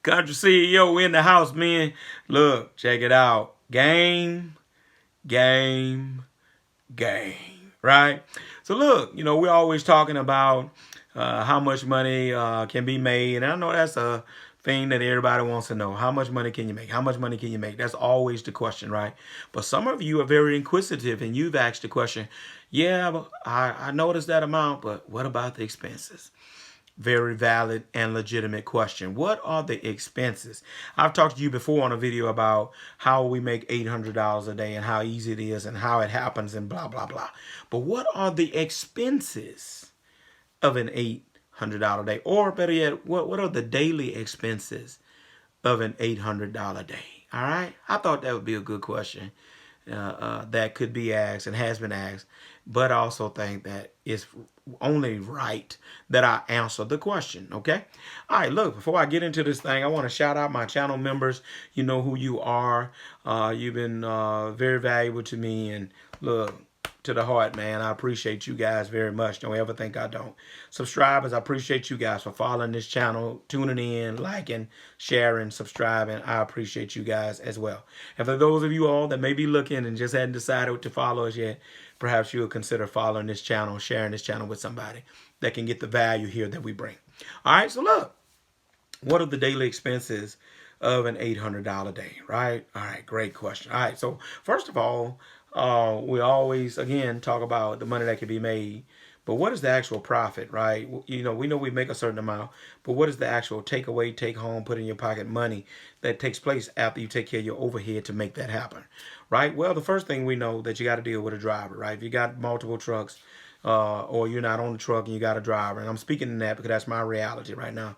Country CEO in the house, man. Look, check it out. Game, game, game. Right? So look, we're always talking about how much money can be made. And I know that's a thing that everybody wants to know. How much money can you make? How much money can you make? That's always the question, right? But some of you are very inquisitive and you've asked the question, yeah, but I noticed that amount, but what about the expenses? Very valid and legitimate question. What are the expenses? I've talked to you before on a video about how we make $800 a day and how easy it is and how it happens and blah, blah, blah. But what are the expenses of an $800 day? Or better yet, what are the daily expenses of an $800 day? All right. I thought that would be a good question that could be asked and has been asked, but I also think that it's only right that I answer the question. Okay. All right. Look, before I get into this thing, I want to shout out my channel members. You know who you are. You've been very valuable to me, and look, to the heart, man. I appreciate you guys very much. Don't ever think I don't. Subscribers, I appreciate you guys for following this channel, tuning in, liking, sharing, subscribing. I appreciate you guys as well. And for those of you all that may be looking and just hadn't decided to follow us yet, perhaps you'll consider following this channel, sharing this channel with somebody that can get the value here that we bring. All right, so look, what are the daily expenses of an $800 day, right? All right, great question. All right, so first of all, we always, again, talk about the money that can be made, but what is the actual profit, right? We know we make a certain amount, but what is the actual take away, take home, put in your pocket money that takes place after you take care of your overhead to make that happen, right? Well, the first thing we know that you got to deal with a driver, right? If you got multiple trucks, or you're not on the truck and you got a driver, and I'm speaking in that because that's my reality right now,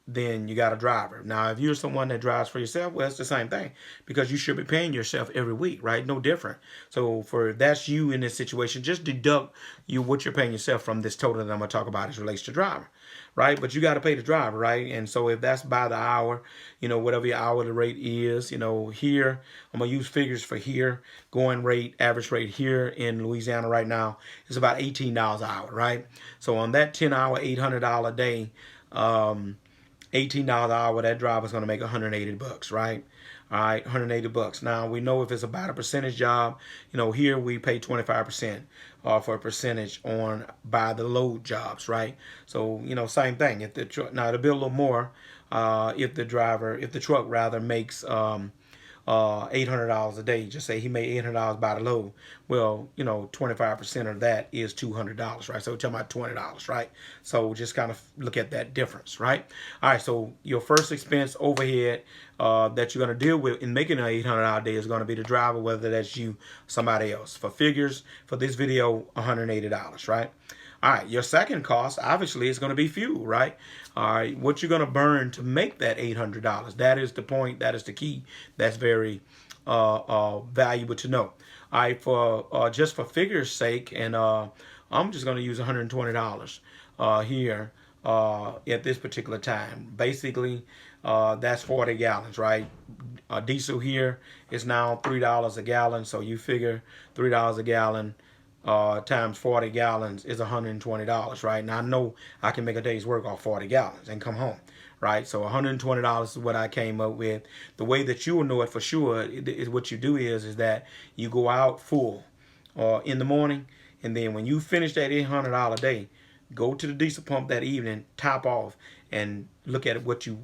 then you got a driver. Now, if you're someone that drives for yourself, well, it's the same thing because you should be paying yourself every week, right? No different. So for that's you in this situation, just deduct what you're paying yourself from this total that I'm going to talk about as relates to driver, right? But you got to pay the driver, right? And so if that's by the hour, whatever your hourly rate is, here, I'm going to use figures for here. Going rate, average rate here in Louisiana right now is about $18 an hour, right? So on that 10-hour, $800 day, $18 an hour, that driver's going to make 180 bucks, right? All right, 180 bucks. Now we know if it's about a percentage job, here we pay 25% for a percentage on by the load jobs, right? So same thing. If the truck, now it'll be a little more if the truck rather makes $800 a day. Just say he made $800 by the load. Well, 25% of that is $200, right? So we're talking about $20, right? So just kind of look at that difference, right? All right, so your first expense overhead that you're going to deal with in making an $800 day is going to be the driver, whether that's you, somebody else. For figures, for this video, $180, right? All right, your second cost, obviously, is going to be fuel, right? All right, what you're going to burn to make that $800. That is the point. That is the key. That's very valuable to know. All right, for just for figure's sake, and I'm just going to use $120 here at this particular time. Basically, that's 40 gallons, right? Diesel here is now $3 a gallon, so you figure $3 a gallon times 40 gallons is $120, right? Now I know I can make a day's work off 40 gallons and come home, right? So $120 is what I came up with. The way that you will know it for sure is what you do is that you go out full in the morning, and then when you finish that $800 day, go to the diesel pump that evening, top off, and look at what you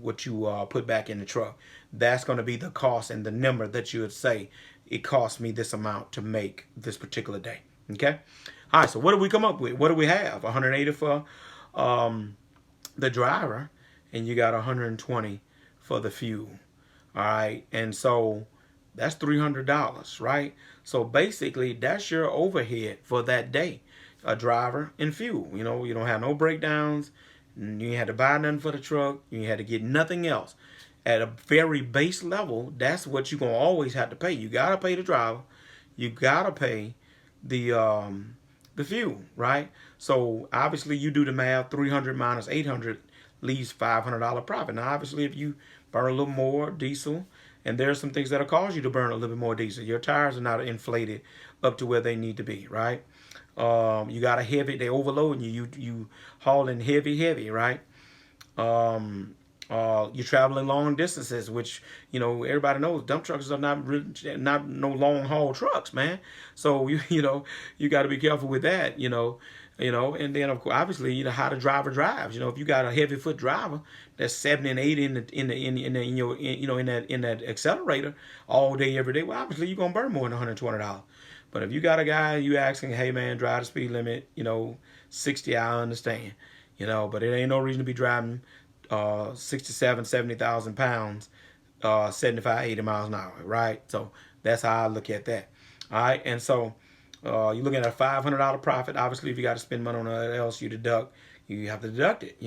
put back in the truck. That's going to be the cost and the number that you would say it cost me this amount to make this particular day. Okay. All right. So what do we come up with? What do we have? 180 for the driver, and you got 120 for the fuel. All right. And so that's $300, right? So basically, that's your overhead for that day. A driver and fuel. You don't have no breakdowns. You had to buy nothing for the truck. You had to get nothing else. At a very base level, that's what you're gonna always have to pay. You gotta pay the driver. You gotta pay the fuel, right? So obviously you do the math. 300 minus 800 leaves $500 profit. Now obviously if you burn a little more diesel, and there's some things that'll cause you to burn a little bit more diesel. Your tires are not inflated up to where they need to be, right? You got a heavy, they overload you. You hauling heavy, right? You're traveling long distances, which everybody knows dump trucks are not not no long haul trucks, man. So you got to be careful with that, and then of course obviously how the driver drives. If you got a heavy foot driver that's 70 and 80 in that accelerator all day every day, well obviously you're gonna burn more than $120. But if you got a guy you asking, hey man, drive the speed limit, 60, I understand, but it ain't no reason to be driving 67, 70,000 pounds, 75, 80 miles an hour, right? So that's how I look at that. All right, and so you're looking at a $500 profit. Obviously, if you got to spend money on anything else, you have to deduct it,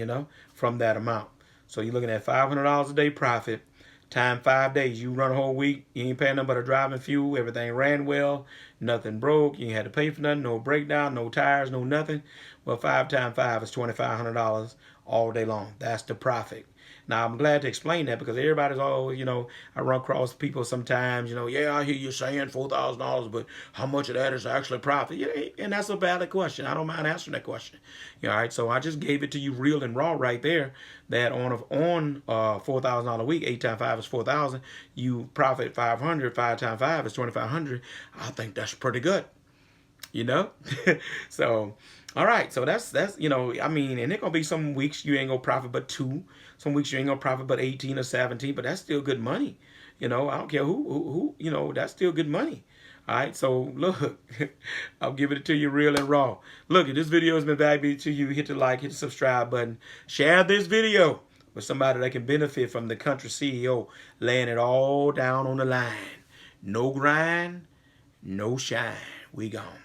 from that amount. So you're looking at $500 a day profit, time 5 days. You run a whole week, you ain't paying nothing but a driving fuel. Everything ran well, nothing broke. You ain't had to pay for nothing, no breakdown, no tires, no nothing. Well, 5 times 5 is $2,500 all day long. That's the profit. Now, I'm glad to explain that because everybody's always, I run across people sometimes, yeah, I hear you saying $4,000, but how much of that is actually profit? Yeah, and that's a valid question. I don't mind answering that question. All right, so I just gave it to you real and raw right there that on $4,000 a week, 8 times 5 is 4,000, you profit 500, 5 times 5 is 2,500. I think that's pretty good. So all right, so that's I mean, and there gonna be some weeks you ain't gonna profit but 2, some weeks you ain't gonna profit but 18 or 17, but that's still good money. I don't care who that's still good money. All right, so look, I'll give it to you real and raw. Look, if this video has been valuable to you, hit the like, hit the subscribe button, share this video with somebody that can benefit from the country CEO laying it all down on the line. No grind, no shine. We gone.